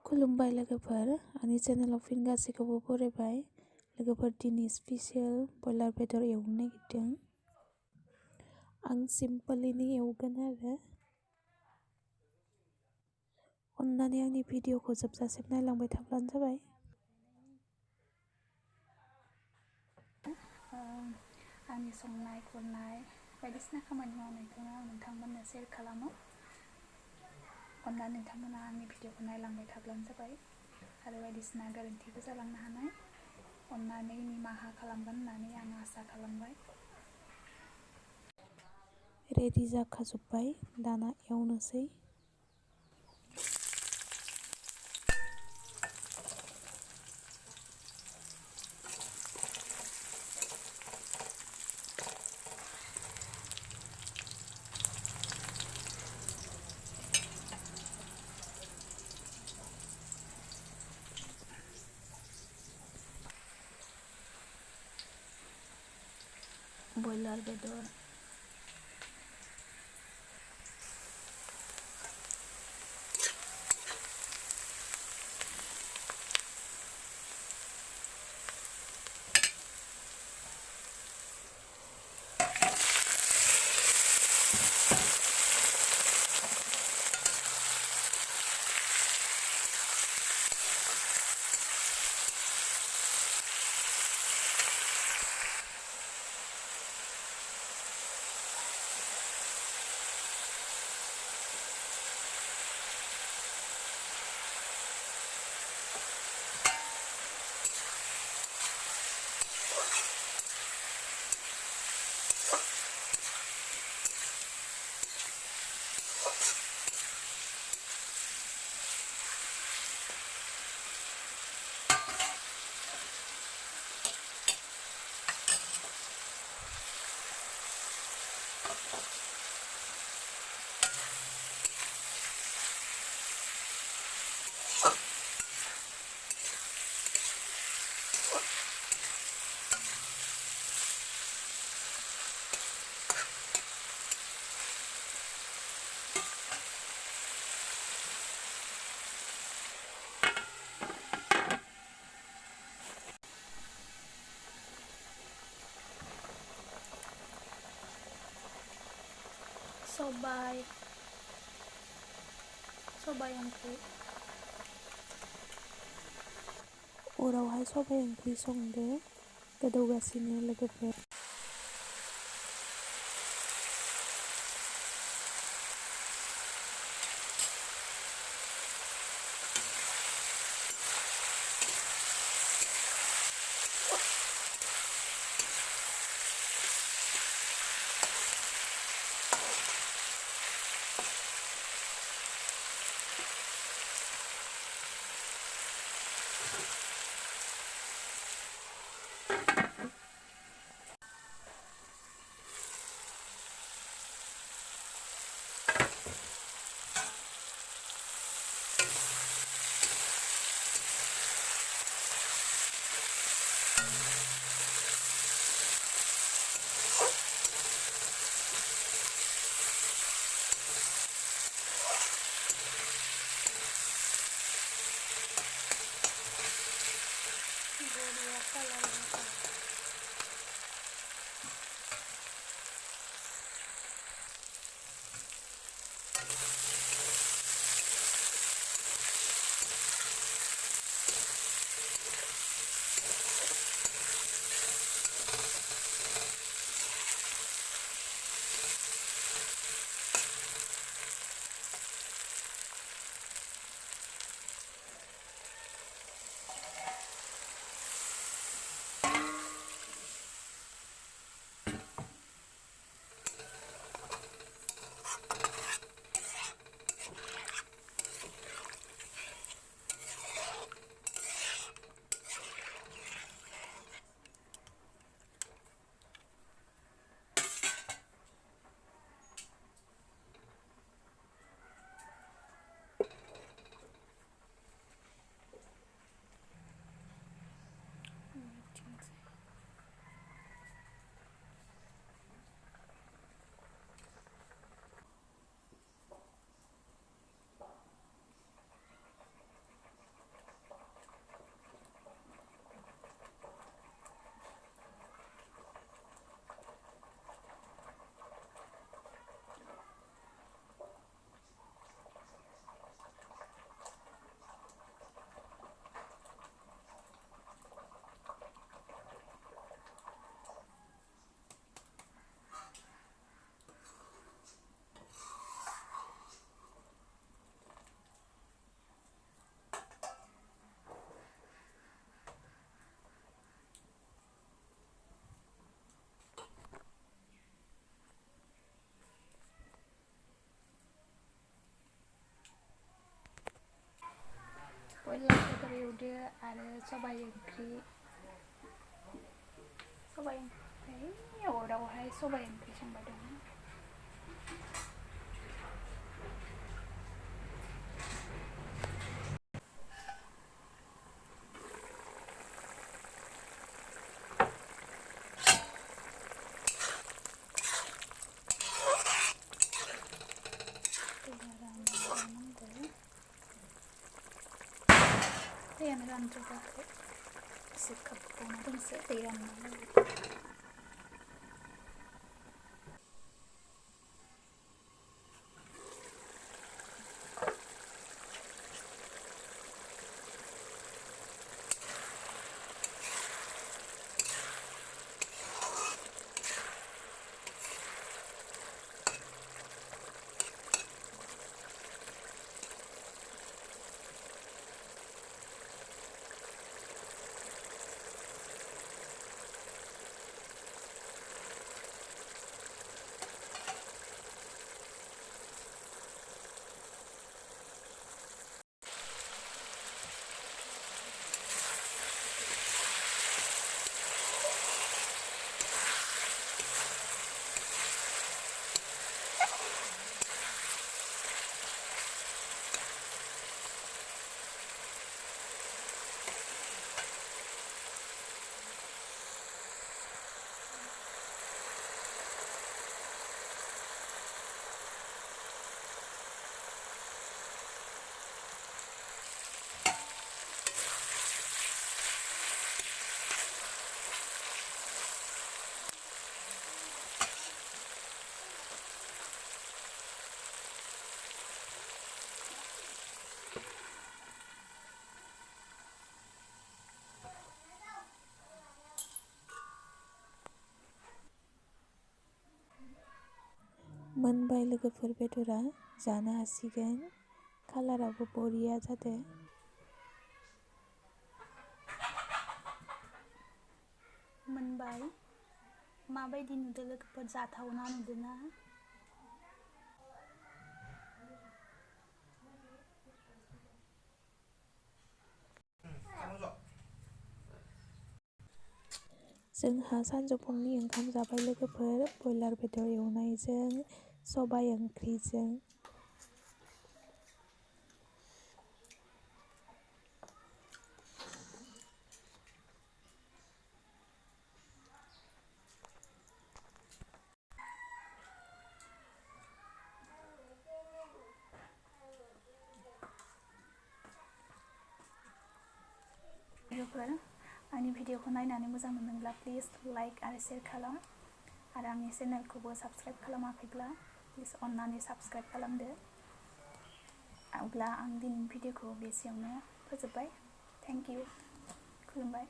खुलुमबाय लोगोफोर, आंनि चेनेलाव फिन गासैखौबो बरायबाय। लोगोफोर, दिनै स्पेसियेल बयलार बेदर एवनो नागिरदों। आं सिम्पोलैनो एवगोन आरो। अन्नानै आंनि भिडिअखौ जोबजासिम नायलांबाय थाब्लानो जाबाय। आंनि संनाय खुरनाय बायदिसिना खामानि मावनायखौनो आं नोंथांमोननो शेयार खालामो। अन्नानै नोंथांमोना आंनि भिडिअखौ नायलांबाय थाब्लानो जाबाय आरो बायदिसिना गोरोन्थिबो जालांनो हानाय। अन्नानै निमाहा खालामगोन होननानै आं आसा खालामबाय। रेडि जाखाजोब्बाय, दाना एवनोसै। बयलार बेदर सबाय ओंख्रि। अरावहाय सबाय ओंख्रि संदो, गोदौगासिनो लोगोफोर। बयलार बेदर एवदो आरो सबाइ ओंख्रि अरावहाय सबाइ ओंख्रि संबाय दं। दैयानो रानजोबाखै एसे खोबबावना दोनसै दै राननानै। मोनबाय लोगोफोर बेदरा जानो हासिगोन। कालाराबो बरिया जादों। मोनबाय माबायदि नुदों लोगोफोर? जाथावना नुदोंना? जोंहा सानजौफुनि ओंखाम जाबाय लोगोफोर, बयलार बेदर एवनायजों सबाइ ओंख्रिजों। लोगोफोर आंनि भिडिअखौ नायनानै मोजां मोनदोंब्ला प्लिज लाइक आरो शेयार खालाम आरो आंनि चेनेलखौबो साबस्क्राइब खालामाखैब्ला प्लिज अननानै साबस्क्राइब खालामदो। अब्ला आं दिनैनि भिडिअखौ बेसेयावनो फोजोबबाय। Thank you. खुलुमबाय।